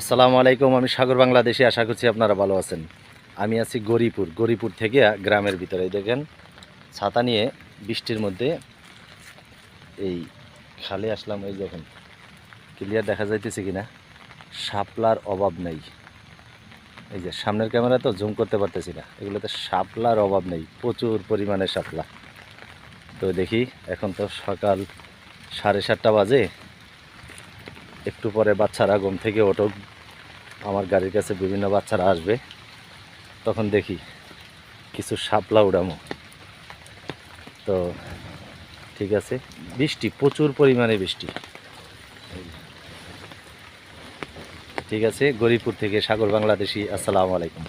আসসালামু আলাইকুম। আমি সাগর বাংলাদেশে, আশা করছি আপনারা ভালো আছেন। আমি আছি গরিপুর থেকে গ্রামের ভিতরে। এই দেখেন ছাতা নিয়ে বৃষ্টির মধ্যে এই খালে আসলাম। এই দেখেন ক্লিয়ার দেখা যাইতেছে কিনা, শাপলার অভাব নেই। এই যে সামনের ক্যামেরা তো জুম করতে পারতেছি না, এগুলোতে শাপলার অভাব নেই, প্রচুর পরিমাণে শাপলা। তো দেখি, এখন তো সকাল 7:30 বাজে, একটু পরে বাচ্চারা ঘুম থেকে ওঠুক, আমার গাড়ির কাছে বিভিন্ন বাচ্চারা আসবে, তখন দেখি কিছু শাপলা উড়ামো। তো ঠিক আছে, বৃষ্টি প্রচুর পরিমাণে বৃষ্টি। ঠিক আছে, গরিপুর থেকে সাগর বাংলাদেশি, আসসালামু আলাইকুম।